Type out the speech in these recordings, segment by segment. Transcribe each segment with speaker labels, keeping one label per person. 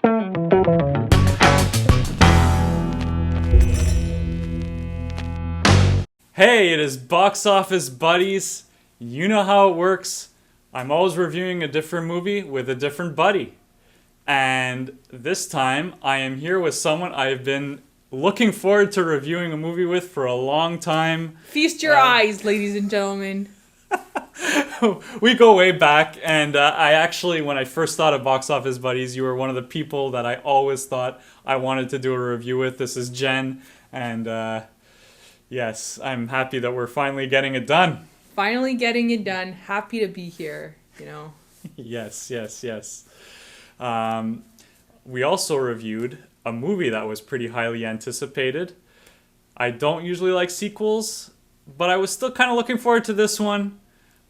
Speaker 1: Hey, it is Box Office Buddies. You know how it works. I'm always reviewing a different movie with a different buddy. And this time, I am here with someone I've been looking forward to reviewing a movie with for a long time.
Speaker 2: Feast your eyes, ladies and gentlemen.
Speaker 1: We go way back, and I actually, when I first thought of Box Office Buddies, you were one of the people that I always thought I wanted to do a review with. This is Jen, and yes, I'm happy that we're finally getting it done.
Speaker 2: Finally getting it done. Happy to be here, you know.
Speaker 1: Yes. We also reviewed a movie that was pretty highly anticipated. I don't usually like sequels, but I was still kind of looking forward to this one.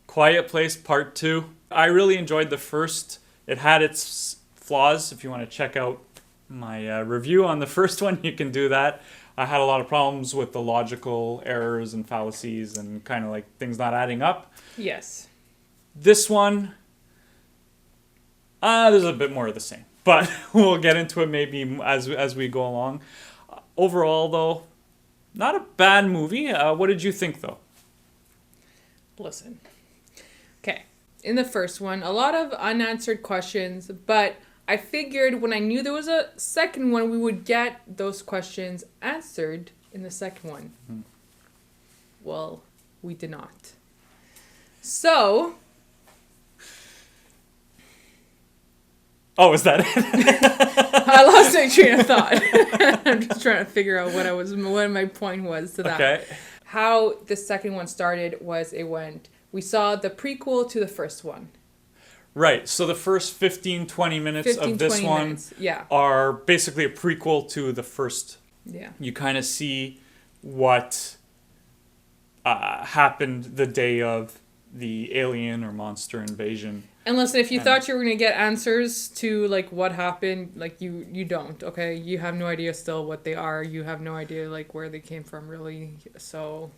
Speaker 1: Quiet Place Part 2. I really enjoyed the first. It had its flaws. If you want to check out my review on the first one, you can do that. I had a lot of problems with the logical errors and fallacies and kind of like things not adding up.
Speaker 2: Yes.
Speaker 1: This one, there's a bit more of the same. But we'll get into it maybe as we go along. Overall, though, not a bad movie. What did you think, though?
Speaker 2: Listen. Okay. In the first one, a lot of unanswered questions, but I figured when I knew there was a second one, we would get those questions answered in the second one. Well, we did not. So...
Speaker 1: Oh, is that it?
Speaker 2: I lost my train of thought. I'm just trying to figure out what my point was to that.
Speaker 1: Okay.
Speaker 2: How the second one started was we saw the prequel to the first one.
Speaker 1: Right. So the first 15, 20 minutes of this one are basically a prequel to the first.
Speaker 2: Yeah.
Speaker 1: You kind of see what happened the day of the alien or monster invasion.
Speaker 2: And listen, if you thought you were going to get answers to, like, what happened, like, you don't, okay? You have no idea still what they are. You have no idea, like, where they came from, really. So...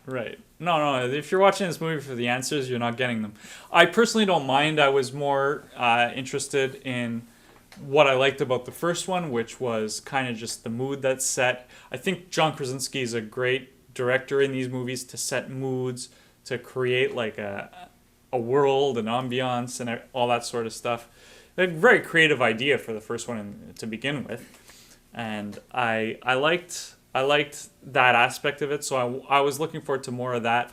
Speaker 1: Right. No. If you're watching this movie for the answers, you're not getting them. I personally don't mind. I was more interested in what I liked about the first one, which was kind of just the mood that's set. I think John Krasinski is a great director in these movies to set moods, to create, like, a world, an ambiance, and all that sort of stuff. A very creative idea for the first one to begin with. And I liked that aspect of it, so I was looking forward to more of that.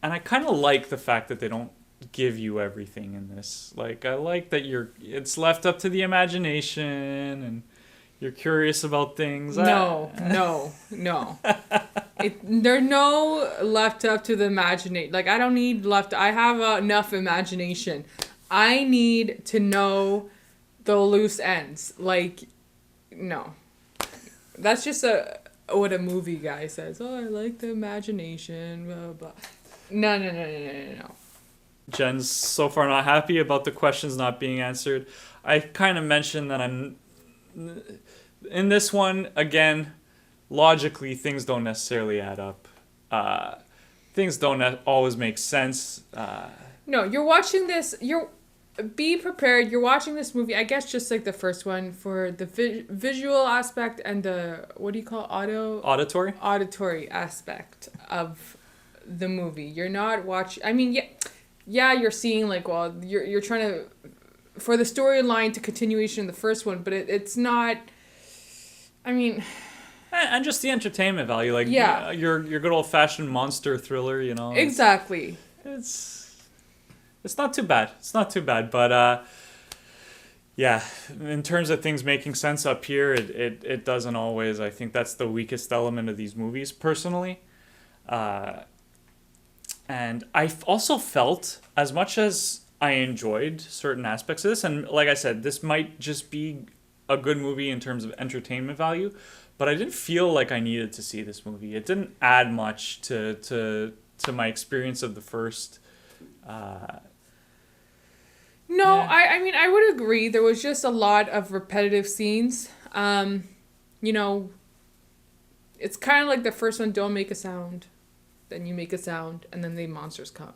Speaker 1: And I kind of like the fact that they don't give you everything in this. Like, I like that it's left up to the imagination, and you're curious about things.
Speaker 2: No. They're no left up to the imagination. Like, I don't need I have enough imagination. I need to know the loose ends. Like, no. That's just what a movie guy says. Oh, I like the imagination, blah, blah. No.
Speaker 1: Jen's so far not happy about the questions not being answered. I kind of mentioned that I'm... In this one, again, logically, things don't necessarily add up. Things don't always make sense.
Speaker 2: No, you're watching this... Be prepared. You're watching this movie, I guess just like the first one, for the visual aspect and the, what do you call it?
Speaker 1: Auditory?
Speaker 2: Auditory aspect of the movie. You're not watching... I mean, yeah, you're seeing, like, well, you're trying to... For the storyline to continuation of the first one, but it's not... I mean...
Speaker 1: And just the entertainment value. Like, your good old-fashioned monster thriller, you know?
Speaker 2: Exactly.
Speaker 1: It's not too bad. But, yeah, in terms of things making sense up here, it doesn't always. I think that's the weakest element of these movies, personally. And I also felt, as much as I enjoyed certain aspects of this, and like I said, this might just be a good movie in terms of entertainment value, but I didn't feel like I needed to see this movie. It didn't add much to my experience of the first.
Speaker 2: No, yeah. I mean, I would agree. There was just a lot of repetitive scenes. You know, it's kind of like the first one, don't make a sound. Then you make a sound, and then the monsters come.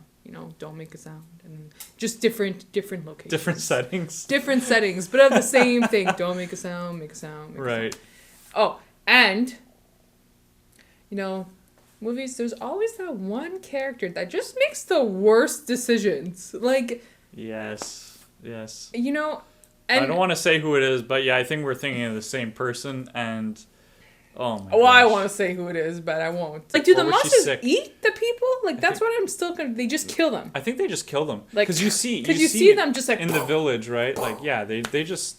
Speaker 2: don't make a sound, and just different locations.
Speaker 1: Different settings.
Speaker 2: Different settings, but of the same thing. Don't make a sound, make a sound. Make
Speaker 1: right.
Speaker 2: A sound. Oh, and, movies, there's always that one character that just makes the worst decisions. Like...
Speaker 1: Yes.
Speaker 2: And
Speaker 1: I don't want to say who it is, but yeah, I think we're thinking of the same person, and... Oh my
Speaker 2: Well,
Speaker 1: gosh.
Speaker 2: I want to say who it is, but I won't. Like, do the monsters eat the people? Like, that's what I'm still gonna... They just kill them.
Speaker 1: I think they just kill them.
Speaker 2: Like,
Speaker 1: because you see
Speaker 2: them just like...
Speaker 1: in the village, right? Like, yeah, they just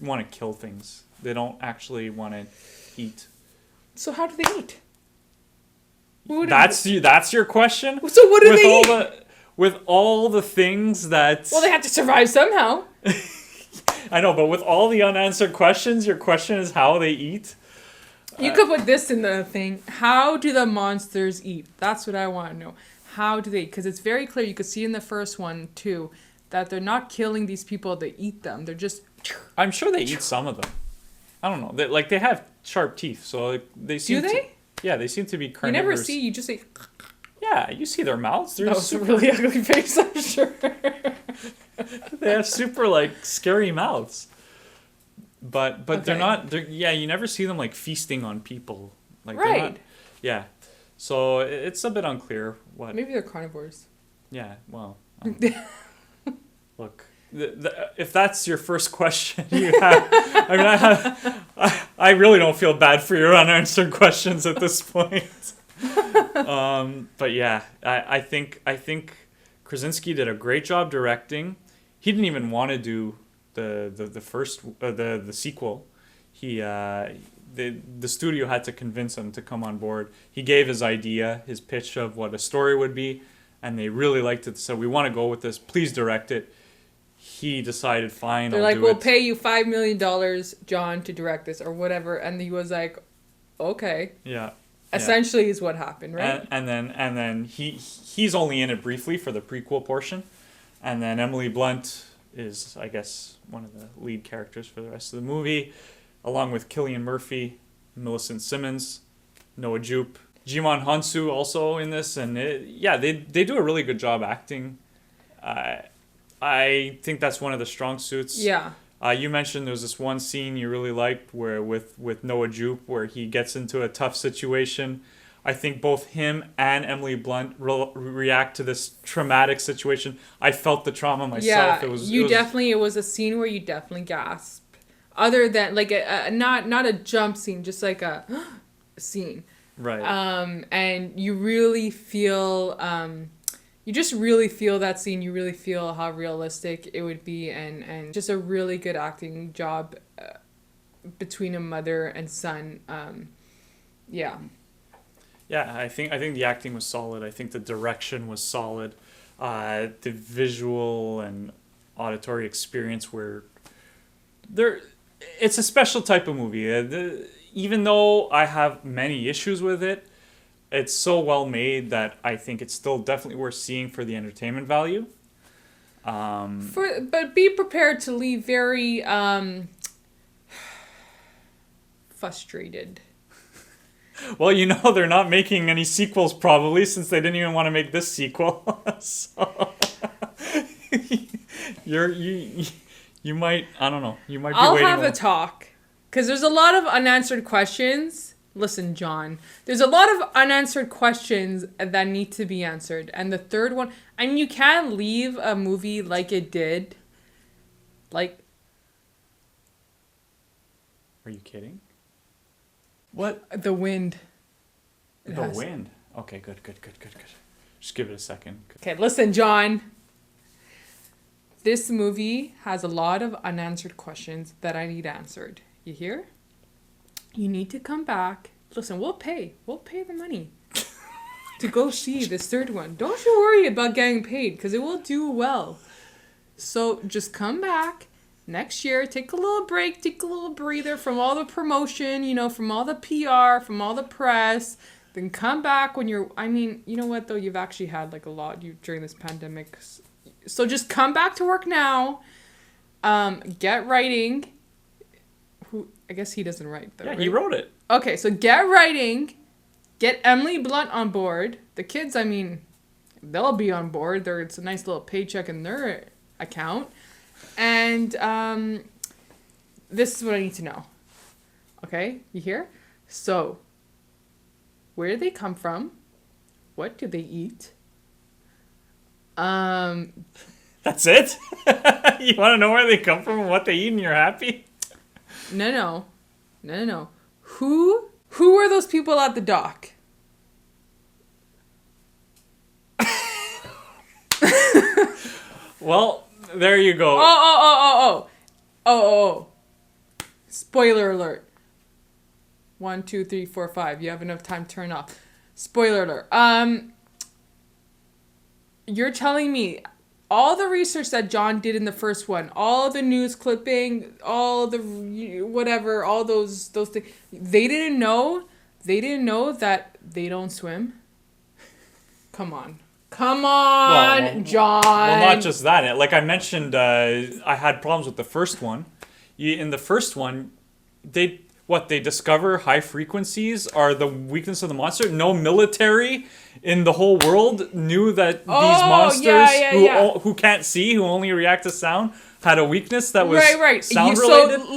Speaker 1: want to kill things. They don't actually want to eat.
Speaker 2: So how do they eat?
Speaker 1: That's your question?
Speaker 2: So what do they eat?
Speaker 1: With all the things that...
Speaker 2: Well, they have to survive somehow.
Speaker 1: I know, but with all the unanswered questions, your question is how they eat?
Speaker 2: You could put this in the thing. How do the monsters eat? That's what I want to know. How do they? Because it's very clear. You could see in the first one, too, that they're not killing these people. They eat them. They're just...
Speaker 1: I'm sure they eat some of them. I don't know. They have sharp teeth, so they seem
Speaker 2: Do they?
Speaker 1: to... Yeah, they seem to be carnivorous.
Speaker 2: You never see. You just say...
Speaker 1: Yeah, you see their mouths.
Speaker 2: That was a really ugly face, I'm sure.
Speaker 1: They have super, scary mouths. But okay. They're not... you never see them, feasting on people.
Speaker 2: Right.
Speaker 1: They're not, yeah. So it's a bit unclear what...
Speaker 2: Maybe they're carnivores.
Speaker 1: Yeah, well... look, if that's your first question you have... I really don't feel bad for your unanswered questions at this point. But yeah, I think Krasinski did a great job directing. He didn't even want to do the first the sequel. The studio had to convince him to come on board. He gave his idea, his pitch of what a story would be, and they really liked it. So we want to go with this. Please direct it. He decided, fine.
Speaker 2: They're like, we'll pay you $5 million, John, to direct this or whatever, and he was like, okay.
Speaker 1: Yeah.
Speaker 2: Essentially is what happened, right?
Speaker 1: And then he's only in it briefly for the prequel portion, and then Emily Blunt is, I guess, one of the lead characters for the rest of the movie, along with Cillian Murphy, Millicent Simmonds, Noah Jupe, Djimon Hounsou also in this, and they do a really good job acting. I think that's one of the strong suits.
Speaker 2: Yeah.
Speaker 1: You mentioned there was this one scene you really liked where with Noah Jupe where he gets into a tough situation. I think both him and Emily Blunt react to this traumatic situation. I felt the trauma myself.
Speaker 2: Yeah, it was a scene where you definitely gasped. Other than not a jump scene, just like a scene.
Speaker 1: Right.
Speaker 2: And you really feel you just really feel that scene. You really feel how realistic it would be, and just a really good acting job between a mother and son. Yeah.
Speaker 1: Yeah, I think the acting was solid. I think the direction was solid. The visual and auditory experience were there. It's a special type of movie. Even though I have many issues with it, it's so well made that I think it's still definitely worth seeing for the entertainment value.
Speaker 2: But be prepared to leave very frustrated.
Speaker 1: Well, they're not making any sequels probably since they didn't even want to make this sequel. So you might, I don't know, you might be
Speaker 2: I'll
Speaker 1: waiting.
Speaker 2: have a talk because there's a lot of unanswered questions. Listen, John, there's a lot of unanswered questions that need to be answered. And the third one, you can't leave a movie like it did. Are
Speaker 1: you kidding? What?
Speaker 2: The wind.
Speaker 1: The wind. Okay, good. Just give it a second.
Speaker 2: Okay, listen, John. This movie has a lot of unanswered questions that I need answered. You hear? You need to come back. Listen, we'll pay the money to go see this third one. Don't you worry about getting paid because it will do well. So just come back next year, take a little break, take a little breather from all the promotion, from all the PR, from all the press. Then come back when you're, you know what though, you've actually had a lot during this pandemic. So just come back to work now. Get writing. I guess he doesn't write though.
Speaker 1: Yeah,
Speaker 2: right?
Speaker 1: he wrote it.
Speaker 2: Okay, so get writing, get Emily Blunt on board. The kids, they'll be on board. It's a nice little paycheck in their account. And this is what I need to know. Okay, you hear? So, where do they come from? What do they eat?
Speaker 1: That's it? You want to know where they come from and what they eat and you're happy?
Speaker 2: No. Who are those people at the dock?
Speaker 1: Well, there you go.
Speaker 2: Oh. Spoiler alert. 1, 2, 3, 4, 5. You have enough time to turn off. Spoiler alert. You're telling me all the research that John did in the first one, all the news clipping, all the whatever, all those things, they didn't know that they don't swim? Come on, well, John.
Speaker 1: Well, not just that. Like I mentioned, I had problems with the first one. In the first one, they discover high frequencies are the weakness of the monster. No military in the whole world knew that these monsters who can't see, who only react to sound, had a weakness that was sound related.
Speaker 2: So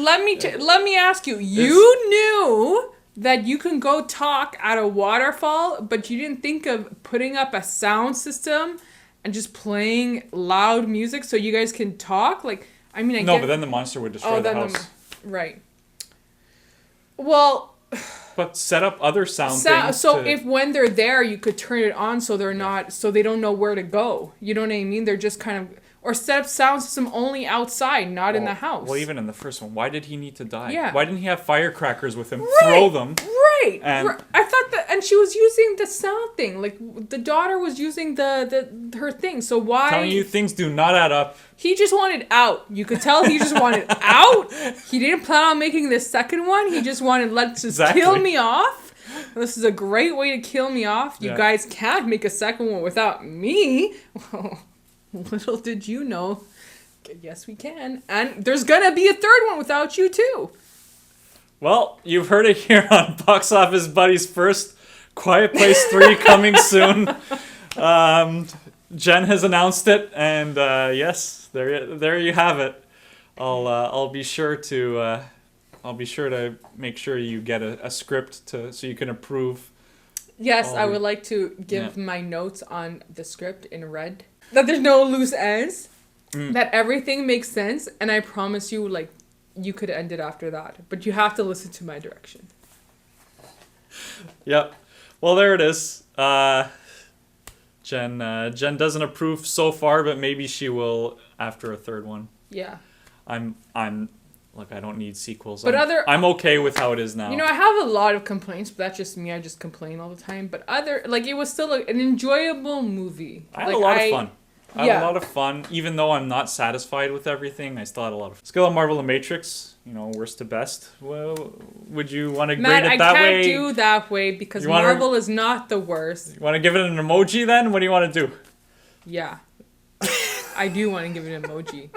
Speaker 2: let me ask you. You knew that you can go talk at a waterfall, but you didn't think of putting up a sound system and just playing loud music so you guys can talk? Like, I mean,
Speaker 1: but then the monster would destroy the house.
Speaker 2: Right. Well,
Speaker 1: but set up other sound things.
Speaker 2: So if when they're there, you could turn it on so they're not, so they don't know where to go. You know what I mean? They're just kind of, or set up sound system only outside, not in the house.
Speaker 1: Well, even in the first one, why did he need to die?
Speaker 2: Yeah.
Speaker 1: Why didn't he have firecrackers with him? Throw them.
Speaker 2: Right.
Speaker 1: And
Speaker 2: I thought that, and she was using the sound thing. Like the daughter was using her thing. So why?
Speaker 1: Telling you things do not add up.
Speaker 2: He just wanted out. You could tell he just wanted out. He didn't plan on making the second one. He just wanted, let's just kill me off. This is a great way to kill me off. You guys can't make a second one without me. Well, little did you know. Yes, we can. And there's going to be a third one without you, too.
Speaker 1: Well, you've heard it here on Box Office Buddy's first Quiet Place 3 coming soon. Jen has announced it, and yes, there you have it. I'll be sure to make sure you get a script so you can approve.
Speaker 2: Yes, I would like to give my notes on the script in red. That there's no loose ends. That everything makes sense, and I promise you, like, you could end it after that, but you have to listen to my direction.
Speaker 1: Yep. Well, there it is. Jen doesn't approve so far, but maybe she will after a third one.
Speaker 2: Yeah.
Speaker 1: Look, I don't need sequels.
Speaker 2: But
Speaker 1: I'm okay with how it is now.
Speaker 2: You know, I have a lot of complaints, but that's just me. I just complain all the time. But it was still an enjoyable movie.
Speaker 1: I had a lot of fun. I had a lot of fun, even though I'm not satisfied with everything. I still had a lot of fun. Scale of Marvel and Matrix, worst to best. Well, would you want to grade it that way?
Speaker 2: I can't do that way because Marvel is not the worst.
Speaker 1: You want to give it an emoji then? What do you want to do?
Speaker 2: Yeah. I do want to give it an emoji.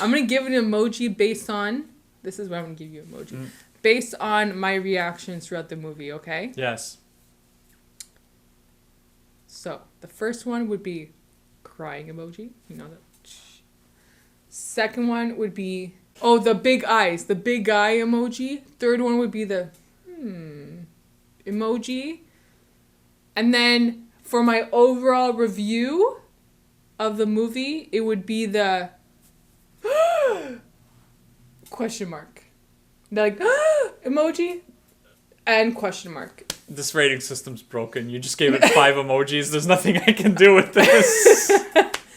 Speaker 2: I'm going to give it an emoji based on... This is what I'm going to give you an emoji. Based on my reactions throughout the movie, okay?
Speaker 1: Yes.
Speaker 2: So, the first one would be crying emoji. You know that. Second one would be... Oh, the big eyes. The big eye emoji. Third one would be the... emoji. And then, for my overall review of the movie, it would be the... question mark. They're like, emoji and question mark.
Speaker 1: This rating system's broken. You just gave it 5 emojis. There's nothing I can do with this.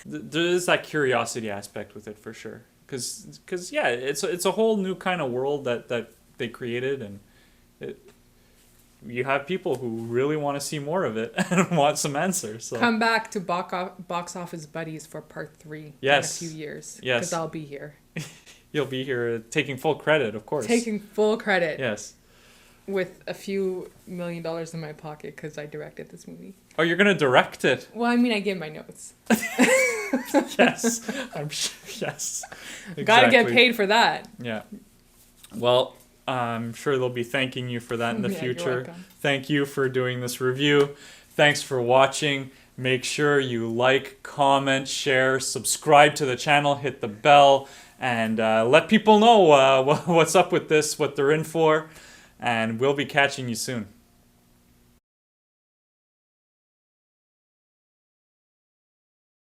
Speaker 1: There is that curiosity aspect with it for sure. Because yeah, it's a whole new kind of world that they created, and you have people who really want to see more of it and want some answers. So.
Speaker 2: Come back to Box Office Buddies for part 3 in a few years.
Speaker 1: Yes.
Speaker 2: Because I'll be here.
Speaker 1: You'll be here taking full credit, of course.
Speaker 2: Taking full credit.
Speaker 1: Yes.
Speaker 2: With a few $1 million in my pocket because I directed this movie.
Speaker 1: Oh, you're going to direct it?
Speaker 2: Well, I mean, I give my notes.
Speaker 1: Yes. I'm sure. Yes. Exactly.
Speaker 2: Gotta get paid for that.
Speaker 1: Yeah. Well, I'm sure they'll be thanking you for that in the future.
Speaker 2: You're welcome.
Speaker 1: Thank you for doing this review. Thanks for watching. Make sure you like, comment, share, subscribe to the channel, hit the bell, and let people know what's up with this, what they're in for, and we'll be catching you soon.